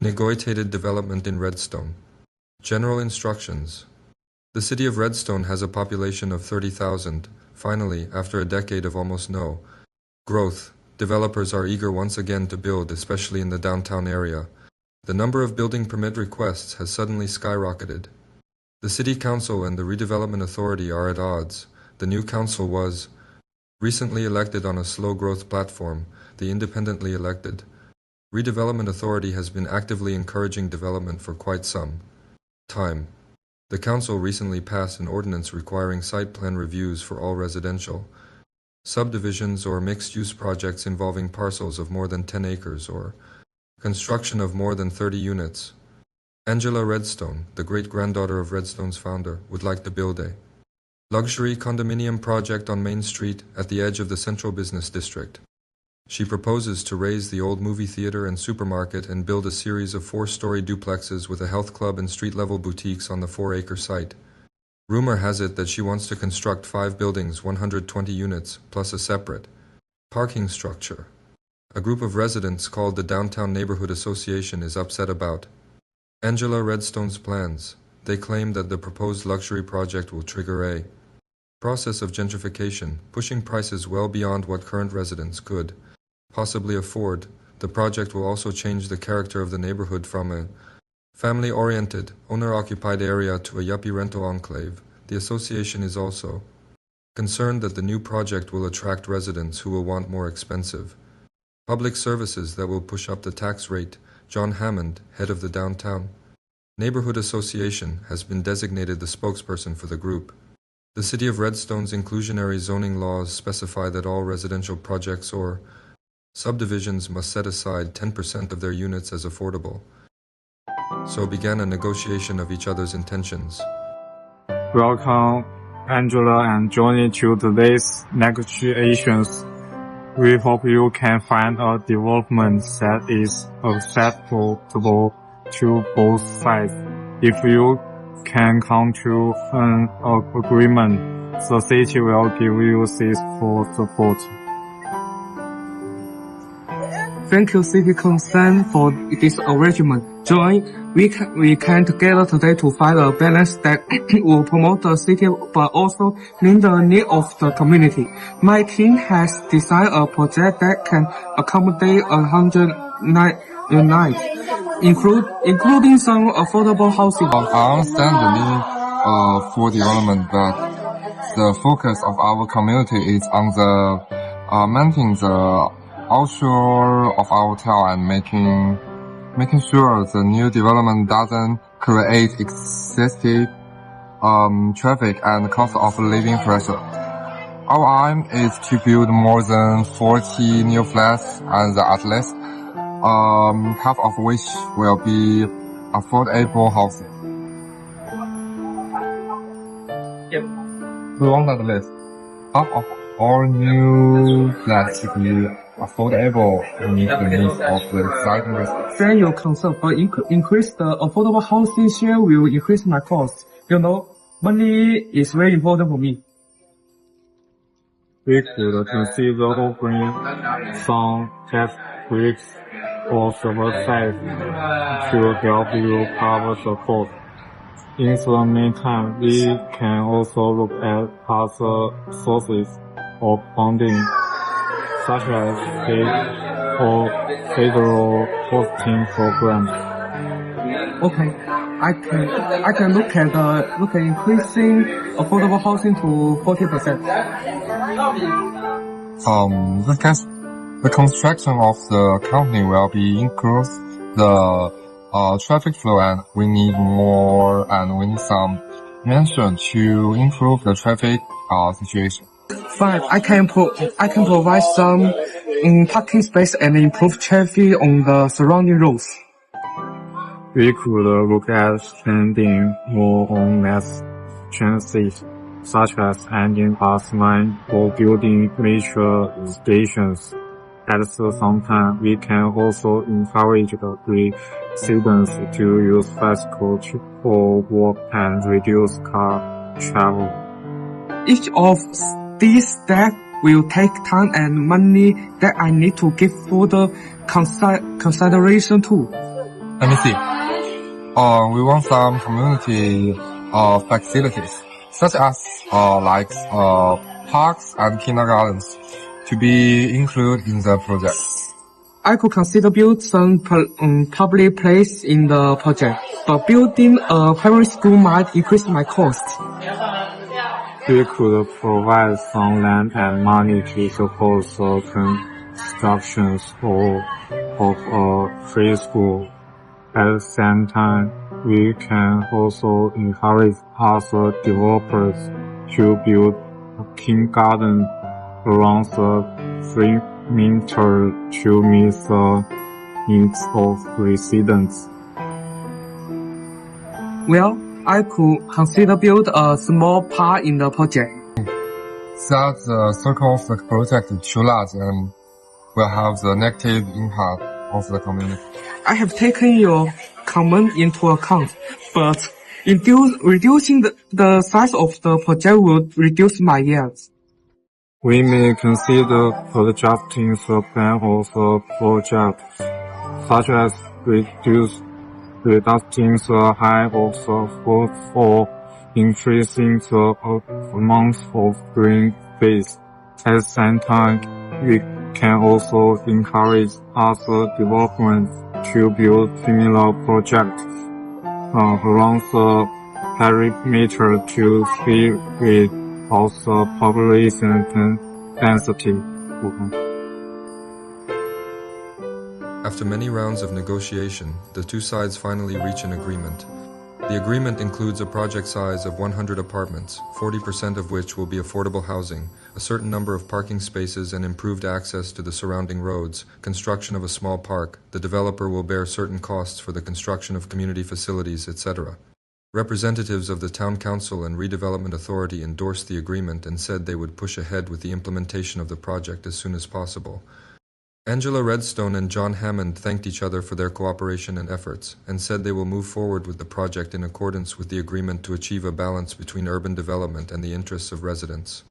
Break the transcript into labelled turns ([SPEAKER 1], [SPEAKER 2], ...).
[SPEAKER 1] Negotiated development in Redstone. General instructions. The city of Redstone has a population of 30,000. Finally, after a decade of almost no growth, developers are eager once again to build, especially in the downtown area. The number of building permit requests has suddenly skyrocketed. The City Council and the Redevelopment Authority are at odds. The new council was recently elected on a slow growth platform. The independently elected Redevelopment Authority has been actively encouraging development for quite some time. The council recently passed an ordinance requiring site plan reviews for all residential subdivisions or mixed-use projects involving parcels of more than 10 acres or construction of more than 30 units. Angela Redstone, the great-granddaughter of Redstone's founder, would like to build a luxury condominium project on Main Street at the edge of the central business district. She proposes to raise the old movie theater and supermarket and build a series of 4-story duplexes with a health club and street-level boutiques on the 4-acre site. Rumor has it that she wants to construct 5 buildings, 120 units, plus a separate parking structure. A group of residents called the Downtown Neighborhood Association is upset about Angela Redstone's plans. They claim that the proposed luxury project will trigger a process of gentrification, pushing prices well beyond what current residents could possibly afford. The project will also change the character of the neighborhood from a family-oriented, owner-occupied area to a yuppie rental enclave. The association is also concerned that the new project will attract residents who will want more expensive public services that will push up the tax rate. John Hammond, head of the Downtown Neighborhood Association, has been designated the spokesperson for the group. The City of Redstone's inclusionary zoning laws specify that all residential projects or subdivisions must set aside 10% of their units as affordable. So began a negotiation of each other's intentions.
[SPEAKER 2] Welcome, Angela and Johnny, to today's negotiations. We hope you can find a development that is acceptable to both sides. If you can come to an agreement, the city will give you this full support.
[SPEAKER 3] Thank you, City Council, for this arrangement. Join, we can together today to find a balance that will promote the city but also meet the need of the community. My team has designed a project that can accommodate 109 units, including some affordable housing.
[SPEAKER 4] I understand the need for development, but the focus of our community is on the maintaining the outshore of our town and making sure the new development doesn't create excessive traffic and cost of living pressure. Our aim is to build more than 40 new flats, and at least half of which will be affordable housing.
[SPEAKER 3] Yep.
[SPEAKER 4] We want at least half of all new flats to be affordable to meet the needs of the exciting residents.
[SPEAKER 3] Share your concern, but increase the affordable housing share will increase my cost. You know, money is very important for me.
[SPEAKER 2] We could consider offering some tax breaks or subsidies to help you cover the cost. In the meantime, we can also look at other sources of funding, such as state or federal hosting programs.
[SPEAKER 3] Okay, I can look at increasing affordable housing to 40%.
[SPEAKER 4] The construction of the company will be increase the traffic flow, and we need some mention to improve the traffic situation.
[SPEAKER 3] Fine, I can provide some parking space and improve traffic on the surrounding roads.
[SPEAKER 2] We could look at spending more on mass transit, such as adding bus line or building metro stations. At the same time, we can also encourage the residents to use bicycle for work and reduce car travel.
[SPEAKER 3] Each of these steps will take time and money that I need to give further consideration to.
[SPEAKER 4] Let me see. We want some community facilities, such as parks and kindergartens, to be included in the project.
[SPEAKER 3] I could consider build some public place in the project, but building a primary school might increase my cost.
[SPEAKER 2] We could provide some land and money to support the construction of a preschool. At the same time, we can also encourage other developers to build a kindergarten around the perimeter to meet the needs of residents.
[SPEAKER 3] Well, I could consider build a small park in the project.
[SPEAKER 4] That the circle of the project is too large and will have the negative impact of the community.
[SPEAKER 3] I have taken your comment into account, but reducing the size of the project would reduce my yields.
[SPEAKER 2] We may consider adjusting the plan of the project, such as reducing the height of the floor or increasing the amount of green space. At the same time, we can also encourage other developments to build similar projects around the perimeter to see with also population density.
[SPEAKER 1] After many rounds of negotiation, the two sides finally reach an agreement. The agreement includes a project size of 100 apartments, 40% of which will be affordable housing, a certain number of parking spaces and improved access to the surrounding roads, construction of a small park, the developer will bear certain costs for the construction of community facilities, etc. Representatives of the Town Council and Redevelopment Authority endorsed the agreement and said they would push ahead with the implementation of the project as soon as possible. Angela Redstone and John Hammond thanked each other for their cooperation and efforts, and said they will move forward with the project in accordance with the agreement to achieve a balance between urban development and the interests of residents.